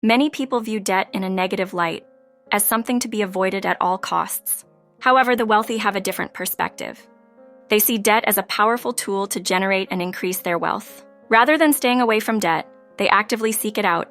Many people view debt in a negative light, as something to be avoided at all costs. However, the wealthy have a different perspective. They see debt as a powerful tool to generate and increase their wealth. Rather than staying away from debt, they actively seek it out,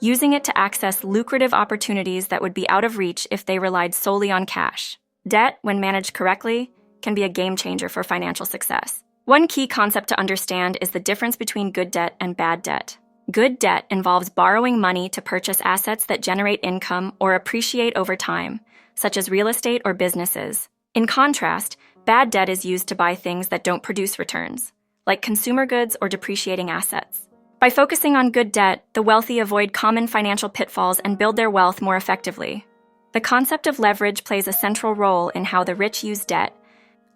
using it to access lucrative opportunities that would be out of reach if they relied solely on cash. Debt, when managed correctly, can be a game changer for financial success. One key concept to understand is the difference between good debt and bad debt. Good debt involves borrowing money to purchase assets that generate income or appreciate over time, such as real estate or businesses. In contrast, bad debt is used to buy things that don't produce returns, like consumer goods or depreciating assets. By focusing on good debt, the wealthy avoid common financial pitfalls and build their wealth more effectively. The concept of leverage plays a central role in how the rich use debt.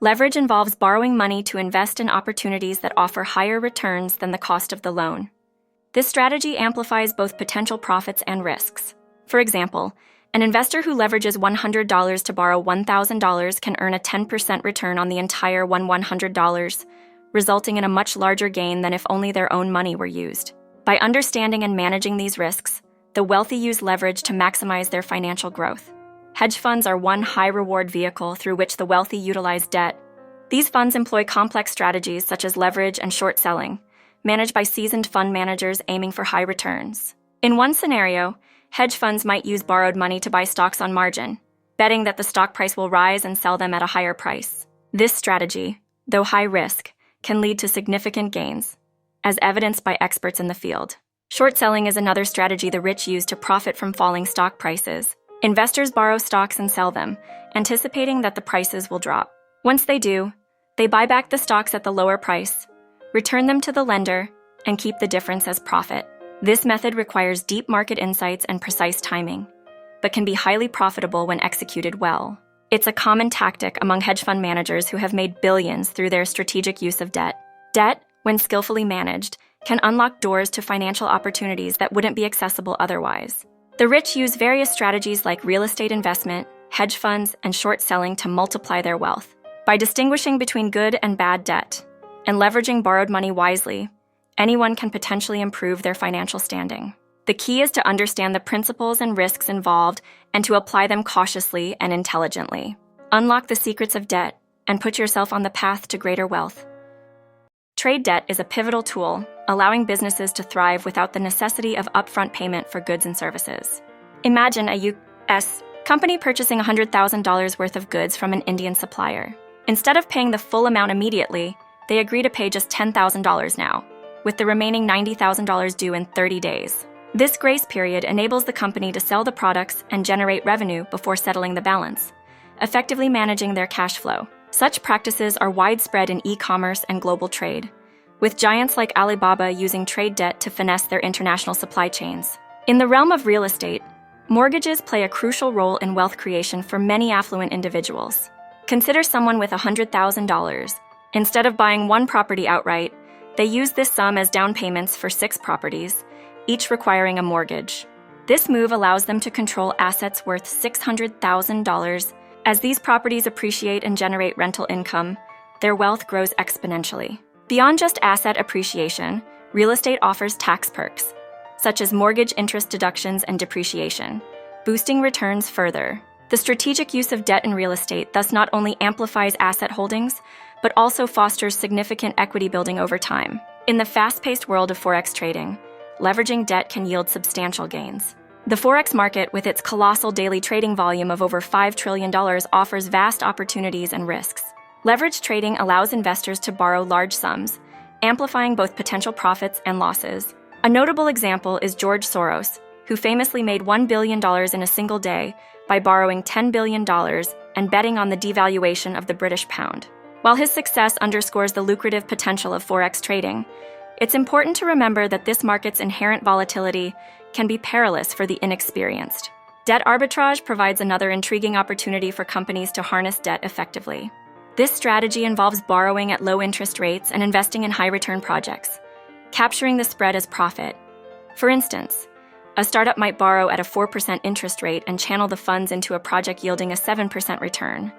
Leverage involves borrowing money to invest in opportunities that offer higher returns than the cost of the loan. This strategy amplifies both potential profits and risks. For example, an investor who leverages $100 to borrow $1,000 can earn a 10% return on the entire $100, resulting in a much larger gain than if only their own money were used. By understanding and managing these risks, the wealthy use leverage to maximize their financial growth. Hedge funds are one high-reward vehicle through which the wealthy utilize debt. These funds employ complex strategies such as leverage and short selling, managed by seasoned fund managers aiming for high returns. In one scenario, hedge funds might use borrowed money to buy stocks on margin, betting that the stock price will rise and sell them at a higher price. This strategy, though high risk, can lead to significant gains, as evidenced by experts in the field. Short selling is another strategy the rich use to profit from falling stock prices. Investors borrow stocks and sell them, anticipating that the prices will drop. Once they do, they buy back the stocks at the lower price, return them to the lender, and keep the difference as profit. This method requires deep market insights and precise timing, but can be highly profitable when executed well. It's a common tactic among hedge fund managers who have made billions through their strategic use of debt. Debt, when skillfully managed, can unlock doors to financial opportunities that wouldn't be accessible otherwise. The rich use various strategies like real estate investment, hedge funds, and short selling to multiply their wealth. By distinguishing between good and bad debt, and leveraging borrowed money wisely, anyone can potentially improve their financial standing. The key is to understand the principles and risks involved and to apply them cautiously and intelligently. Unlock the secrets of debt and put yourself on the path to greater wealth. Trade debt is a pivotal tool, allowing businesses to thrive without the necessity of upfront payment for goods and services. Imagine a U.S. company purchasing $100,000 worth of goods from an Indian supplier. Instead of paying the full amount immediately, they agree to pay just $10,000 now, with the remaining $90,000 due in 30 days. This grace period enables the company to sell the products and generate revenue before settling the balance, effectively managing their cash flow. Such practices are widespread in e-commerce and global trade, with giants like Alibaba using trade debt to finesse their international supply chains. In the realm of real estate, mortgages play a crucial role in wealth creation for many affluent individuals. Consider someone with $100,000. Instead of buying one property outright, they use this sum as down payments for 6 properties, each requiring a mortgage. This move allows them to control assets worth $600,000. As these properties appreciate and generate rental income, their wealth grows exponentially. Beyond just asset appreciation, real estate offers tax perks, such as mortgage interest deductions and depreciation, boosting returns further. The strategic use of debt in real estate thus not only amplifies asset holdings, but also fosters significant equity building over time. In the fast-paced world of Forex trading, leveraging debt can yield substantial gains. The Forex market, with its colossal daily trading volume of over $5 trillion, offers vast opportunities and risks. Leveraged trading allows investors to borrow large sums, amplifying both potential profits and losses. A notable example is George Soros, who famously made $1 billion in a single day by borrowing $10 billion and betting on the devaluation of the British pound. While his success underscores the lucrative potential of Forex trading, it's important to remember that this market's inherent volatility can be perilous for the inexperienced. Debt arbitrage provides another intriguing opportunity for companies to harness debt effectively. This strategy involves borrowing at low interest rates and investing in high-return projects, capturing the spread as profit. For instance, a startup might borrow at a 4% interest rate and channel the funds into a project yielding a 7% return,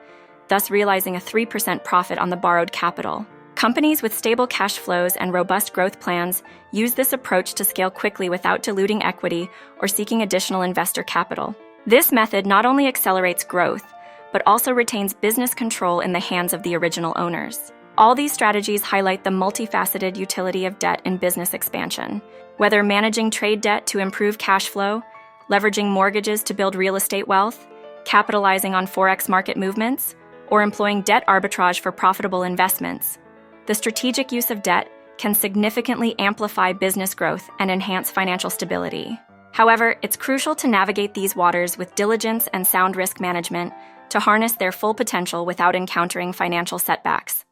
thus realizing a 3% profit on the borrowed capital. Companies with stable cash flows and robust growth plans use this approach to scale quickly without diluting equity or seeking additional investor capital. This method not only accelerates growth, but also retains business control in the hands of the original owners. All these strategies highlight the multifaceted utility of debt in business expansion. Whether managing trade debt to improve cash flow, leveraging mortgages to build real estate wealth, capitalizing on forex market movements, or employing debt arbitrage for profitable investments, the strategic use of debt can significantly amplify business growth and enhance financial stability. However, it's crucial to navigate these waters with diligence and sound risk management to harness their full potential without encountering financial setbacks.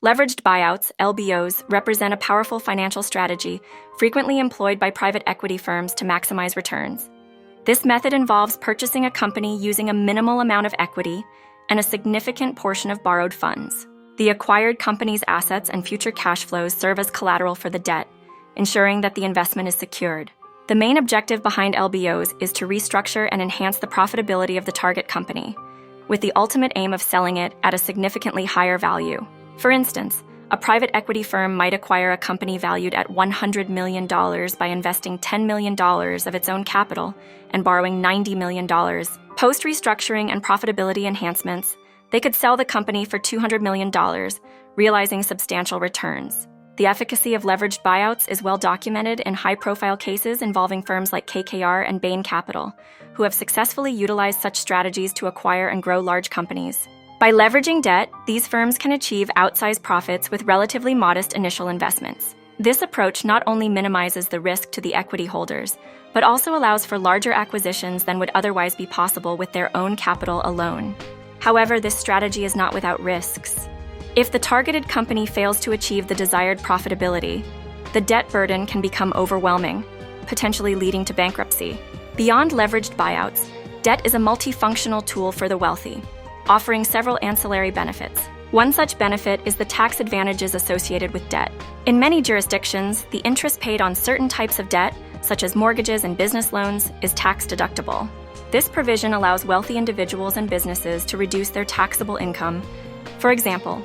Leveraged buyouts, LBOs, represent a powerful financial strategy frequently employed by private equity firms to maximize returns. This method involves purchasing a company using a minimal amount of equity and a significant portion of borrowed funds. The acquired company's assets and future cash flows serve as collateral for the debt, ensuring that the investment is secured. The main objective behind LBOs is to restructure and enhance the profitability of the target company, with the ultimate aim of selling it at a significantly higher value. For instance, a private equity firm might acquire a company valued at $100 million by investing $10 million of its own capital and borrowing $90 million. Post-restructuring and profitability enhancements, they could sell the company for $200 million, realizing substantial returns. The efficacy of leveraged buyouts is well documented in high-profile cases involving firms like KKR and Bain Capital, who have successfully utilized such strategies to acquire and grow large companies. By leveraging debt, these firms can achieve outsized profits with relatively modest initial investments. This approach not only minimizes the risk to the equity holders, but also allows for larger acquisitions than would otherwise be possible with their own capital alone. However, this strategy is not without risks. If the targeted company fails to achieve the desired profitability, the debt burden can become overwhelming, potentially leading to bankruptcy. Beyond leveraged buyouts, debt is a multifunctional tool for the wealthy, offering several ancillary benefits. One such benefit is the tax advantages associated with debt. In many jurisdictions, the interest paid on certain types of debt, such as mortgages and business loans, is tax deductible. This provision allows wealthy individuals and businesses to reduce their taxable income. For example,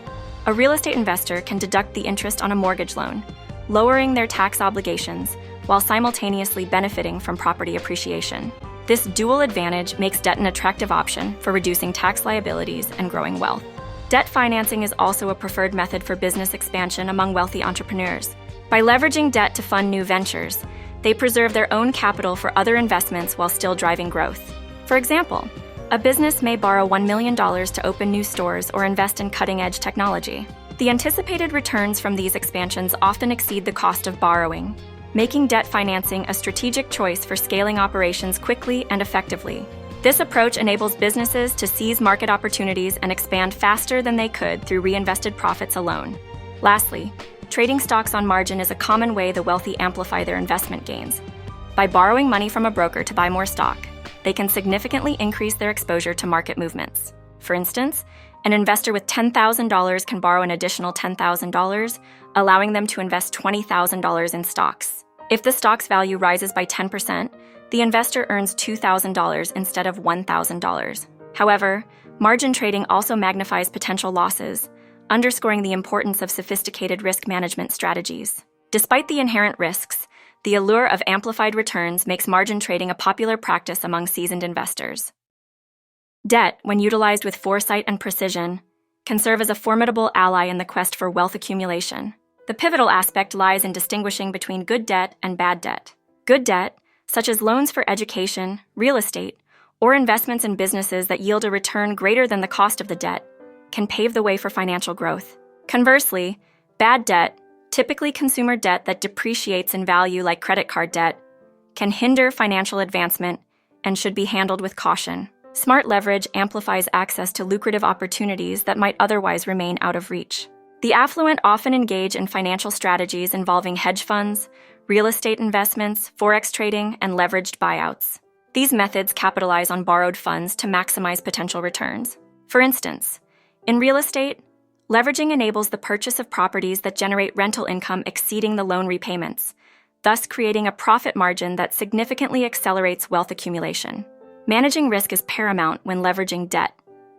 a real estate investor can deduct the interest on a mortgage loan, lowering their tax obligations while simultaneously benefiting from property appreciation. This dual advantage makes debt an attractive option for reducing tax liabilities and growing wealth. Debt financing is also a preferred method for business expansion among wealthy entrepreneurs. By leveraging debt to fund new ventures, they preserve their own capital for other investments while still driving growth. For example, a business may borrow $1 million to open new stores or invest in cutting-edge technology. The anticipated returns from these expansions often exceed the cost of borrowing, making debt financing a strategic choice for scaling operations quickly and effectively. This approach enables businesses to seize market opportunities and expand faster than they could through reinvested profits alone. Lastly, trading stocks on margin is a common way the wealthy amplify their investment gains. By borrowing money from a broker to buy more stock, they can significantly increase their exposure to market movements. For instance, an investor with $10,000 can borrow an additional $10,000, allowing them to invest $20,000 in stocks. If the stock's value rises by 10%, the investor earns $2,000 instead of $1,000. However, margin trading also magnifies potential losses, underscoring the importance of sophisticated risk management strategies. Despite the inherent risks, the allure of amplified returns makes margin trading a popular practice among seasoned investors. Debt, when utilized with foresight and precision, can serve as a formidable ally in the quest for wealth accumulation. The pivotal aspect lies in distinguishing between good debt and bad debt. Good debt, such as loans for education, real estate, or investments in businesses that yield a return greater than the cost of the debt, can pave the way for financial growth. Conversely, bad debt, typically consumer debt that depreciates in value like credit card debt, can hinder financial advancement and should be handled with caution. Smart leverage amplifies access to lucrative opportunities that might otherwise remain out of reach. The affluent often engage in financial strategies involving hedge funds, real estate investments, forex trading, and leveraged buyouts. These methods capitalize on borrowed funds to maximize potential returns. For instance, in real estate, leveraging enables the purchase of properties that generate rental income exceeding the loan repayments, thus creating a profit margin that significantly accelerates wealth accumulation. Managing risk is paramount when leveraging debt.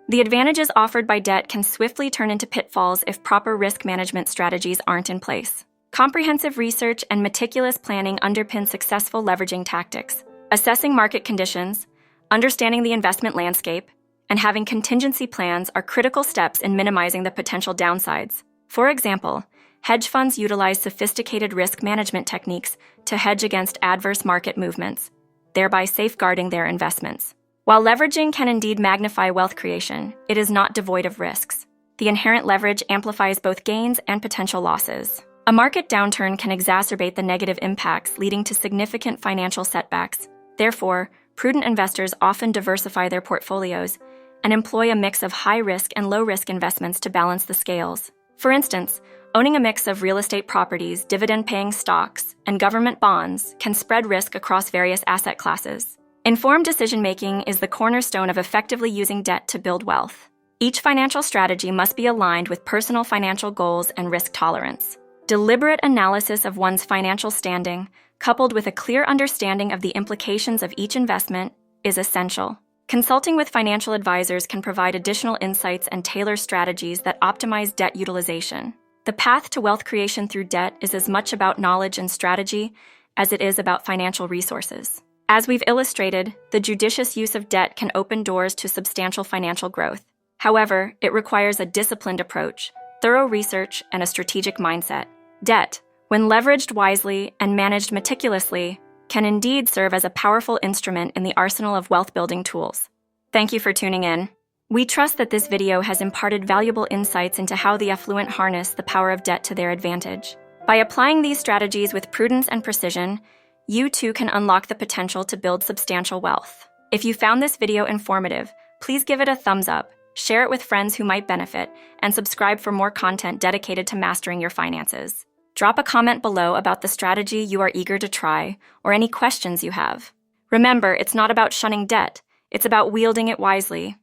The advantages offered by debt can swiftly turn into pitfalls if proper risk management strategies aren't in place. Comprehensive research and meticulous planning underpin successful leveraging tactics. Assessing market conditions, understanding the investment landscape, and having contingency plans are critical steps in minimizing the potential downsides. For example, hedge funds utilize sophisticated risk management techniques to hedge against adverse market movements, thereby safeguarding their investments. While leveraging can indeed magnify wealth creation, it is not devoid of risks. The inherent leverage amplifies both gains and potential losses. A market downturn can exacerbate the negative impacts, leading to significant financial setbacks. Therefore, prudent investors often diversify their portfolios and employ a mix of high-risk and low-risk investments to balance the scales. For instance, owning a mix of real estate properties, dividend-paying stocks, and government bonds can spread risk across various asset classes. Informed decision-making is the cornerstone of effectively using debt to build wealth. Each financial strategy must be aligned with personal financial goals and risk tolerance. Deliberate analysis of one's financial standing, coupled with a clear understanding of the implications of each investment, is essential. Consulting with financial advisors can provide additional insights and tailor strategies that optimize debt utilization. The path to wealth creation through debt is as much about knowledge and strategy as it is about financial resources. As we've illustrated, the judicious use of debt can open doors to substantial financial growth. However, it requires a disciplined approach, thorough research, and a strategic mindset. Debt, when leveraged wisely and managed meticulously, can indeed serve as a powerful instrument in the arsenal of wealth-building tools. Thank you for tuning in. We trust that this video has imparted valuable insights into how the affluent harness the power of debt to their advantage. By applying these strategies with prudence and precision, you too can unlock the potential to build substantial wealth. If you found this video informative, please give it a thumbs up, share it with friends who might benefit, and subscribe for more content dedicated to mastering your finances. Drop a comment below about the strategy you are eager to try or any questions you have. Remember, it's not about shunning debt, it's about wielding it wisely.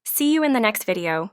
See you in the next video.